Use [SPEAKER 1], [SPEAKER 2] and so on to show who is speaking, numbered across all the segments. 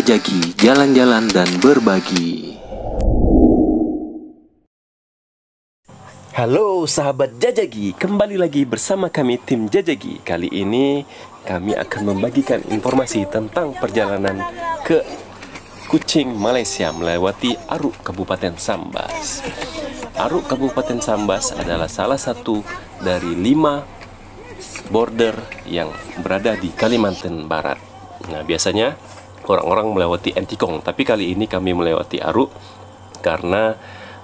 [SPEAKER 1] Jajaki, jalan-jalan dan berbagi.
[SPEAKER 2] Halo sahabat Jajaki, kembali lagi bersama kami tim Jajaki. Kali ini kami akan membagikan informasi tentang perjalanan ke Kuching, Malaysia melewati Aruk, Kabupaten Sambas. Aruk, Kabupaten Sambas adalah salah satu dari 5 border yang berada di Kalimantan Barat. Nah, biasanya orang-orang melewati Entikong, tapi kali ini kami melewati Aruk karena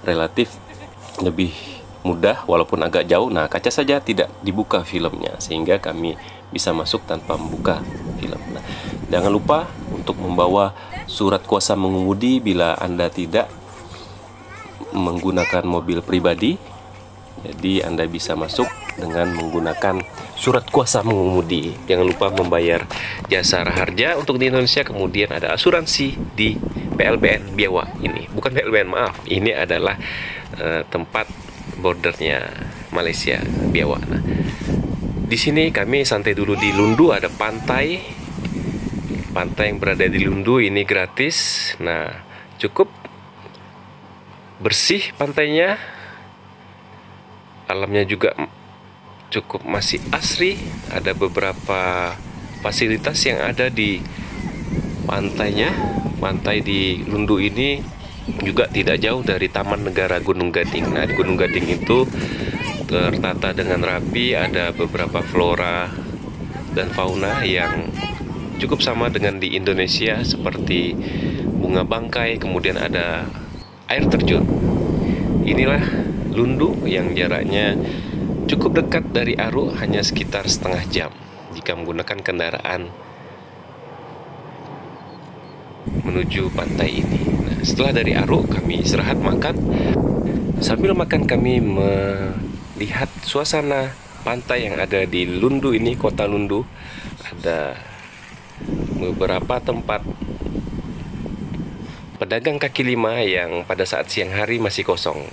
[SPEAKER 2] relatif lebih mudah walaupun agak jauh. Nah, kaca saja tidak dibuka filmnya sehingga kami bisa masuk tanpa membuka film. Nah, jangan lupa untuk membawa surat kuasa mengemudi bila Anda tidak menggunakan mobil pribadi. Jadi Anda bisa masuk dengan menggunakan surat kuasa mengemudi. Jangan lupa membayar jasa raharja untuk di Indonesia. Kemudian ada asuransi di PLBN Biawak ini. Bukan PLBN, maaf. Ini adalah tempat bordernya Malaysia, Biawak. Nah, di sini kami santai dulu di Lundu. Ada pantai yang berada di Lundu ini gratis. Nah, cukup bersih pantainya, alamnya juga cukup masih asri. Ada beberapa fasilitas yang ada di pantainya. Pantai di Lundu ini juga tidak jauh dari Taman Negara Gunung Gading. Nah, di Gunung Gading itu tertata dengan rapi, ada beberapa flora dan fauna yang cukup sama dengan di Indonesia, seperti bunga bangkai, kemudian ada air terjun. Inilah Lundu yang jaraknya cukup dekat dari Aruk, hanya sekitar setengah jam jika menggunakan kendaraan menuju pantai ini. Nah, setelah dari Aruk kami istirahat makan. Sambil makan kami melihat suasana pantai yang ada di Lundu ini, kota Lundu. Ada beberapa tempat pedagang kaki lima yang pada saat siang hari masih kosong.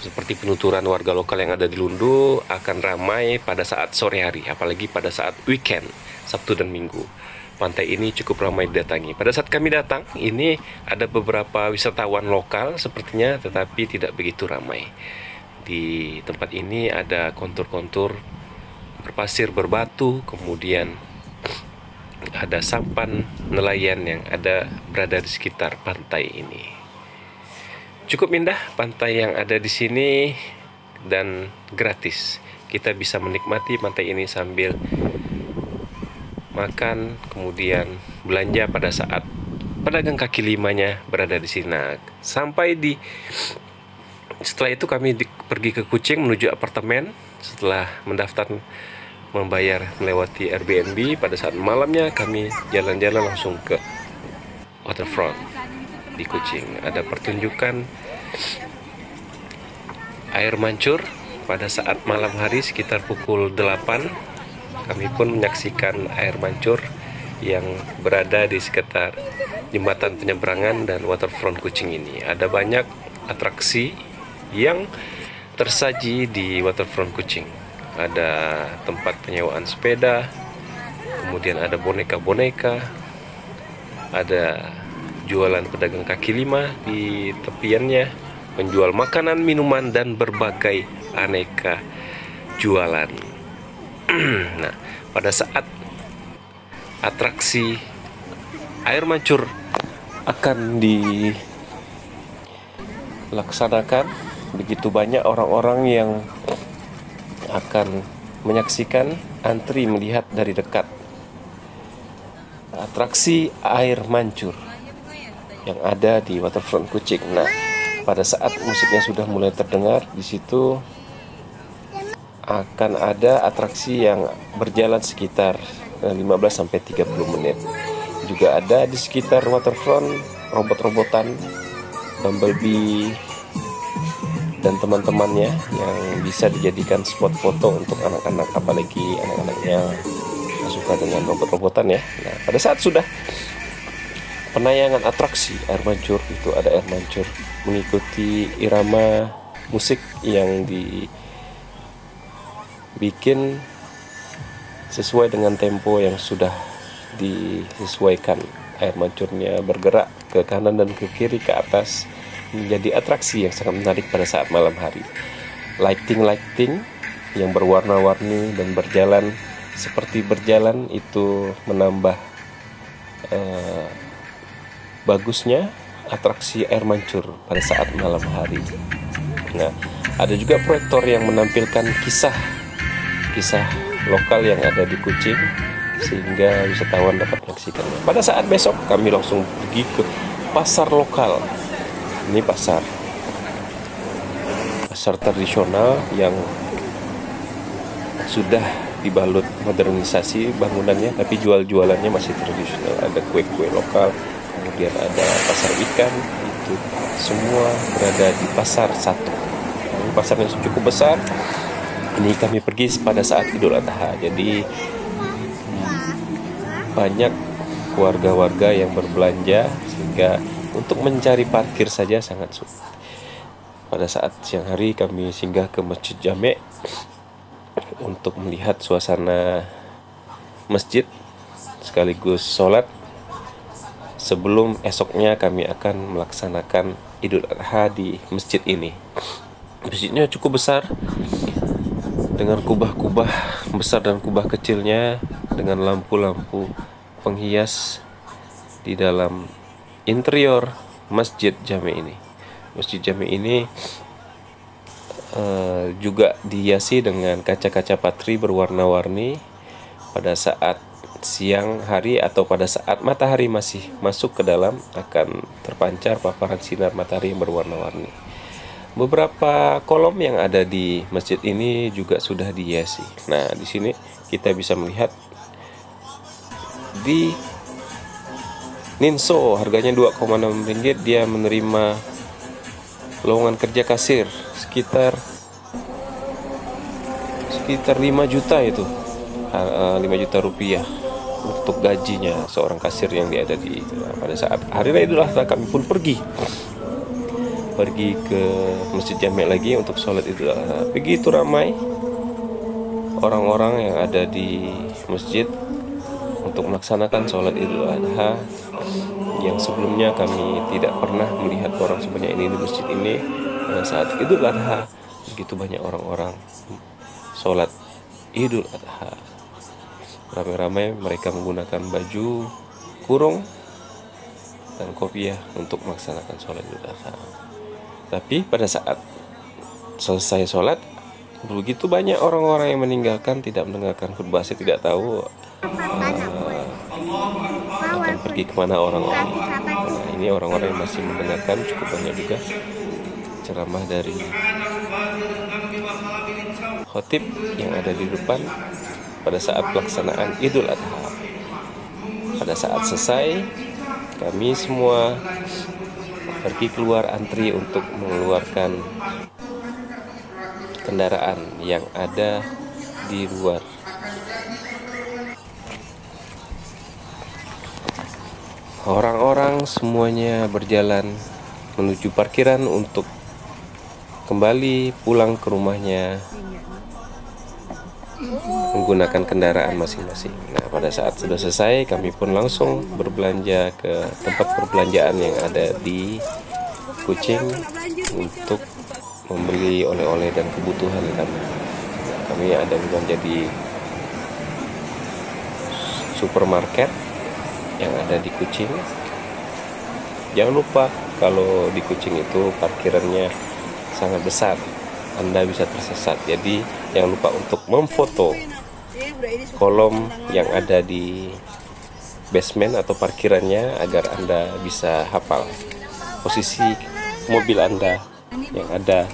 [SPEAKER 2] Seperti penuturan warga lokal yang ada di Lundu akan ramai pada saat sore hari, apalagi pada saat weekend, Sabtu dan Minggu. Pantai ini cukup ramai didatangi. Pada saat kami datang, ini ada beberapa wisatawan lokal sepertinya, tetapi tidak begitu ramai. Di tempat ini ada kontur-kontur berpasir, berbatu, kemudian ada sampan nelayan yang berada di sekitar pantai ini. Cukup indah pantai yang ada di sini dan gratis. Kita bisa menikmati pantai ini sambil makan, kemudian belanja pada saat pedagang kaki limanya berada di sini. Nah, setelah itu kami pergi ke Kuching menuju apartemen. Setelah membayar melewati Airbnb, pada saat malamnya kami jalan-jalan langsung ke waterfront di Kuching. Ada pertunjukan air mancur pada saat malam hari sekitar pukul 8. Kami pun menyaksikan air mancur yang berada di sekitar jembatan penyeberangan dan waterfront Kuching ini. Ada banyak atraksi yang tersaji di waterfront Kuching. Ada tempat penyewaan sepeda, kemudian ada boneka-boneka, ada jualan pedagang kaki lima di tepiannya, menjual makanan, minuman, dan berbagai aneka jualan. Nah, pada saat atraksi air mancur akan dilaksanakan, begitu banyak orang-orang yang akan menyaksikan, antri melihat dari dekat atraksi air mancur yang ada di waterfront Kuching. Nah, pada saat musiknya sudah mulai terdengar, di situ akan ada atraksi yang berjalan sekitar 15-30 menit. Juga ada di sekitar waterfront robot-robotan, Bumblebee dan teman-temannya yang bisa dijadikan spot foto untuk anak-anak, apalagi anak-anak yang suka dengan robot-robotan ya. Nah, pada saat sudah penayangan atraksi air mancur, itu ada air mancur mengikuti irama musik yang dibikin sesuai dengan tempo yang sudah disesuaikan air mancurnya bergerak ke kanan dan ke kiri, ke atas, menjadi atraksi yang sangat menarik pada saat malam hari. Lighting yang berwarna-warni dan berjalan seperti berjalan itu menambah bagusnya atraksi air mancur pada saat malam hari. Nah, ada juga proyektor yang menampilkan kisah lokal yang ada di Kuching sehingga wisatawan dapat menyaksikannya. Pada saat besok kami langsung pergi ke pasar lokal. Ini pasar tradisional yang sudah dibalut modernisasi bangunannya, tapi jualannya masih tradisional. Ada kue-kue lokal, kemudian ada pasar ikan, itu semua berada di pasar satu. Ini pasar yang cukup besar. Ini kami pergi pada saat Idul Adha. Jadi banyak warga-warga yang berbelanja sehingga untuk mencari parkir saja sangat sulit. Pada saat siang hari kami singgah ke Masjid Jame' untuk melihat suasana masjid sekaligus sholat sebelum esoknya kami akan melaksanakan Idul Adha di masjid ini. Masjidnya cukup besar dengan kubah-kubah besar dan kubah kecilnya, dengan lampu-lampu penghias di dalam interior Masjid Jame' ini. Masjid Jame' ini juga dihiasi dengan kaca-kaca patri berwarna-warni. Pada saat siang hari atau pada saat matahari masih masuk ke dalam akan terpancar paparan sinar matahari yang berwarna-warni. Beberapa kolom yang ada di masjid ini juga sudah dihiasi. Nah, di sini kita bisa melihat di Ninso harganya 2,6 ringgit, dia menerima lowongan kerja kasir sekitar 5 juta itu, 5 juta rupiah untuk gajinya seorang kasir yang ada di itu. Nah, pada saat hari raya Idul Adha kami pun pergi ke Masjid Jame' lagi untuk sholat Idul Adha. Begitu ramai orang-orang yang ada di masjid untuk melaksanakan sholat Idul Adha yang sebelumnya kami tidak pernah melihat orang sebanyak ini di masjid ini. Pada saat Idul Adha begitu banyak orang-orang sholat Idul Adha. Ramai-ramai mereka menggunakan baju kurung dan kopiah untuk melaksanakan sholat Idul Adha. Tapi pada saat selesai sholat, begitu banyak orang-orang yang meninggalkan, tidak mendengarkan khutbah. Saya tidak tahu akan pergi kemana orang-orang. Nah, ini orang-orang yang masih mendengarkan, cukup banyak juga ceramah dari khotib yang ada di depan pada saat pelaksanaan Idul Adha. Pada saat selesai, kami semua pergi keluar antri untuk mengeluarkan kendaraan yang ada di luar. Orang-orang semuanya berjalan menuju parkiran untuk kembali pulang ke rumahnya menggunakan kendaraan masing-masing. Nah, pada saat sudah selesai, kami pun langsung berbelanja ke tempat perbelanjaan yang ada di Kuching untuk membeli oleh-oleh dan kebutuhan kami. Kami ada belanja di supermarket yang ada di Kuching. Jangan lupa kalau di Kuching itu parkirannya sangat besar, Anda bisa tersesat. Jadi jangan lupa untuk memfoto kolom yang ada di basement atau parkirannya agar Anda bisa hafal posisi mobil Anda yang ada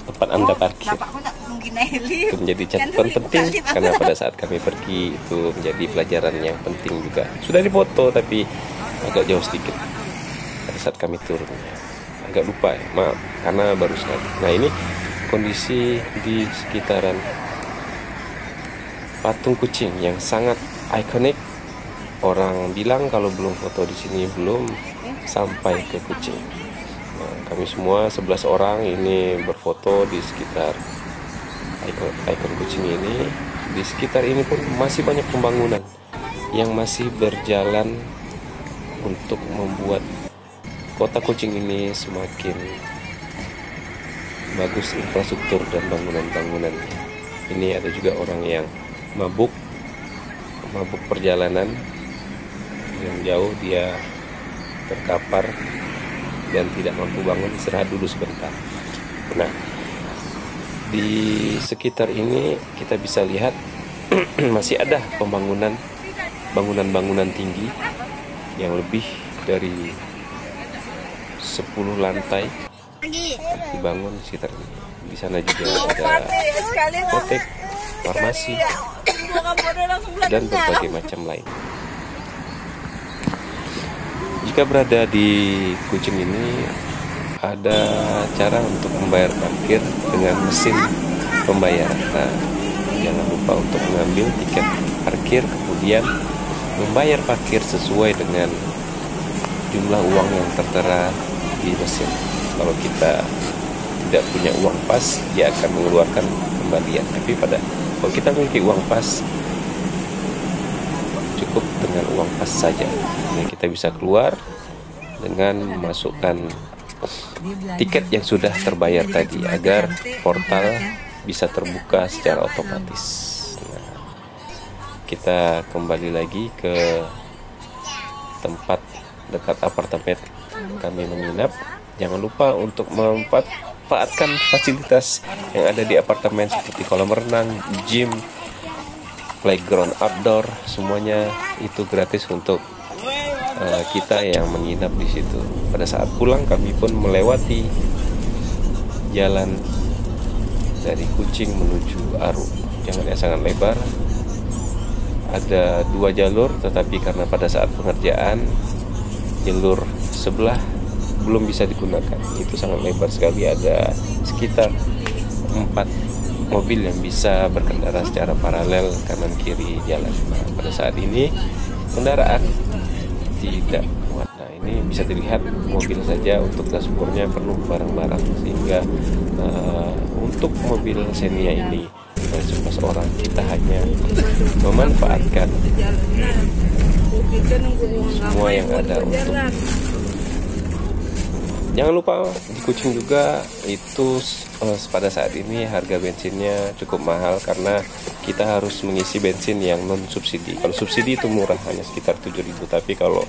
[SPEAKER 2] tempat Anda parkir. Itu menjadi catatan penting karena pada saat kami pergi itu menjadi pelajaran yang penting juga. Sudah difoto tapi agak jauh sedikit pada saat kami turun. Agak lupa ya, maaf karena baru sekali. Nah, ini kondisi di sekitaran patung kucing yang sangat ikonik. Orang bilang kalau belum foto di sini belum sampai ke Kuching. Nah, kami semua 11 orang ini berfoto di sekitar ikon Kuching ini. Di sekitar ini pun masih banyak pembangunan yang masih berjalan untuk membuat kota Kucing ini semakin bagus infrastruktur dan bangunan-bangunan. Ini ada juga orang yang mabuk perjalanan yang jauh, dia terkapar dan tidak mampu bangun, istirahat dulu sebentar. Nah, di sekitar ini kita bisa lihat masih ada bangunan tinggi yang lebih dari 10 lantai dibangun di sekitar ini. Di sana juga ada apotek, farmasi, dan berbagai macam lain. Jika berada di Kucing ini, ada cara untuk membayar parkir dengan mesin pembayaran. Nah, jangan lupa untuk mengambil tiket parkir, kemudian membayar parkir sesuai dengan jumlah uang yang tertera di mesin. Kalau kita tidak punya uang pas, dia akan mengeluarkan kembalian. Tapi kalau kita memiliki uang pas, cukup dengan uang pas saja. Nah, kita bisa keluar dengan memasukkan tiket yang sudah terbayar tadi agar portal bisa terbuka secara otomatis. Nah, kita kembali lagi ke tempat dekat apartemen kami menginap. Jangan lupa untuk memanfaatkan fasilitas yang ada di apartemen seperti kolam renang, gym, playground outdoor, semuanya itu gratis untuk kita yang menginap di situ. Pada saat pulang kami pun melewati jalan dari Kucing menuju Aru. Jalannya sangat lebar, ada 2 jalur, tetapi karena pada saat pengerjaan jalur sebelah belum bisa digunakan. Itu sangat lebar sekali, ada sekitar 4 mobil yang bisa berkendara secara paralel kanan kiri jalan. Nah, pada saat ini kendaraan tidak muat. Nah, ini bisa dilihat mobil saja untuk dashboardnya penuh barang-barang, sehingga untuk mobil Xenia ini 11 orang kita hanya memanfaatkan semua yang ada untuk. Jangan lupa di Kucing juga itu pada saat ini harga bensinnya cukup mahal karena kita harus mengisi bensin yang non subsidi. Kalau subsidi itu murah, hanya sekitar 7.000, tapi kalau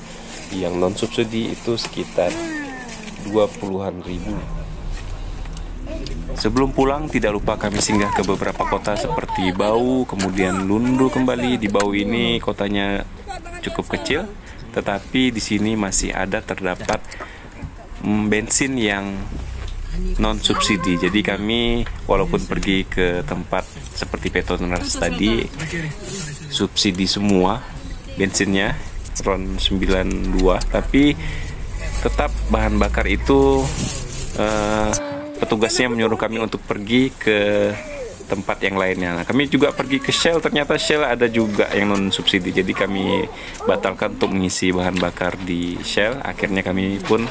[SPEAKER 2] yang non subsidi itu sekitar 20-an ribu. Sebelum pulang tidak lupa kami singgah ke beberapa kota seperti Bau, kemudian Lundu kembali. Di Bau ini kotanya cukup kecil, tetapi di sini masih terdapat bensin yang non subsidi. Jadi kami walaupun pergi ke tempat seperti Petronas tadi, subsidi semua bensinnya RON 92, tapi tetap bahan bakar itu petugasnya menyuruh kami untuk pergi ke tempat yang lainnya. Nah, kami juga pergi ke Shell, ternyata Shell ada juga yang non subsidi. Jadi kami batalkan untuk mengisi bahan bakar di Shell. Akhirnya kami pun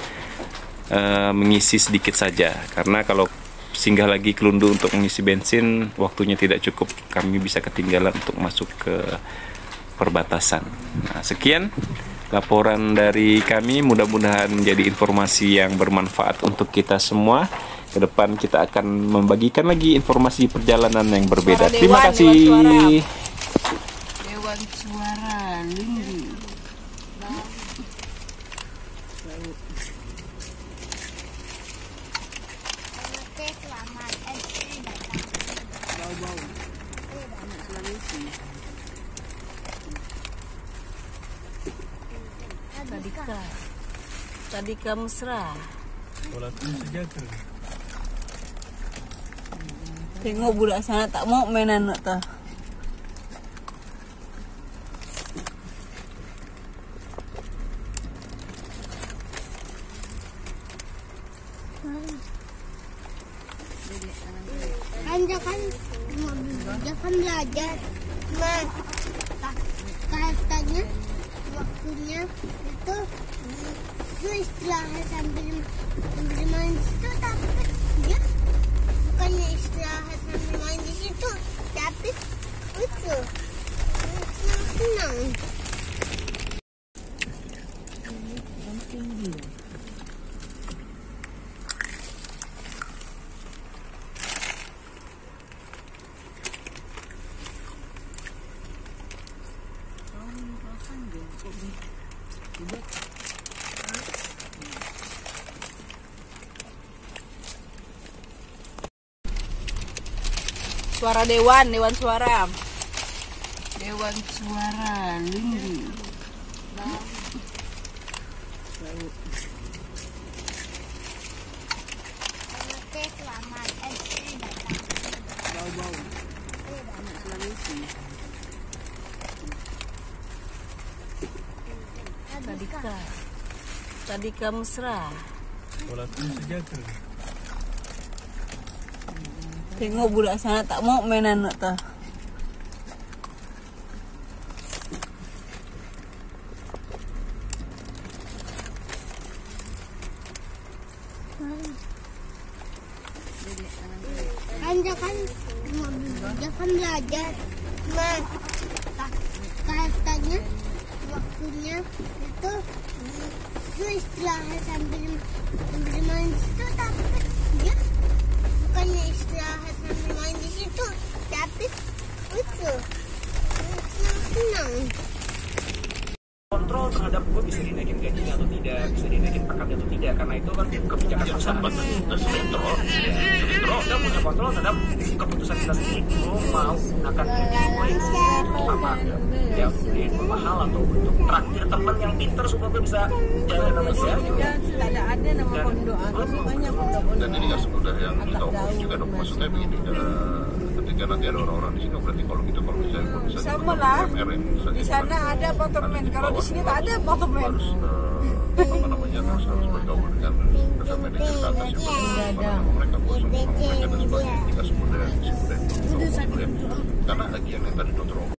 [SPEAKER 2] mengisi sedikit saja, karena kalau singgah lagi ke Lundu untuk mengisi bensin waktunya tidak cukup, kami bisa ketinggalan untuk masuk ke perbatasan. Nah, sekian laporan dari kami, mudah-mudahan menjadi informasi yang bermanfaat untuk kita semua. Ke depan kita akan membagikan lagi informasi perjalanan yang berbeda. Terima kasih.
[SPEAKER 3] Dewan Suara Lindi. Tadika mesra. Tengok budak sana tak mau main anak ta.
[SPEAKER 4] Jangan belajar, Mas. Katanya waktunya itu istirahat sambil main di situ, tapi dia bukannya istirahat sambil main di situ, tapi itu senang.
[SPEAKER 3] Suara Dewan Suara. Dewan Suara Lindi.
[SPEAKER 4] Oke, selamat.
[SPEAKER 3] Bau-bau. Tadika mesra. Tengok budak sana tak mau mainan nak tah.
[SPEAKER 4] Jangan belajar. Mas, katanya waktunya itu istirahat sambil main di situ, tapi dia bukannya istirahat sambil main di situ, tapi itu senang.
[SPEAKER 5] Kontrol terhadap gue bisa dinaikin gajinya atau tidak, bisa dinaikin pangkatnya atau tidak, karena itu kan kebijakan perusahaan. Sentro udah punya kontrol terhadap keputusan kita sendiri. Lo mau akan apa ya bentuk mahal atau bentuk traktir teman yang pinter supaya gue bisa jalan sama dia.
[SPEAKER 3] Tak ada nama pondok, banyak pondok-pondok.
[SPEAKER 6] Dan ini nggak semudah yang kita omongin juga dong, maksudnya begini, ketika nanti ada orang-orang di sini, berarti kalau gitu, kalau misalnya
[SPEAKER 3] Sama lah. Di sana ada apartemen, kalau di sini tak ada apartemen.
[SPEAKER 6] harus apa namanya, harus bergaul dengan manajer ke atas yang mereka bosan, mereka dan sebagainya, tidak semudah itu, karena lagi yang tadi dokter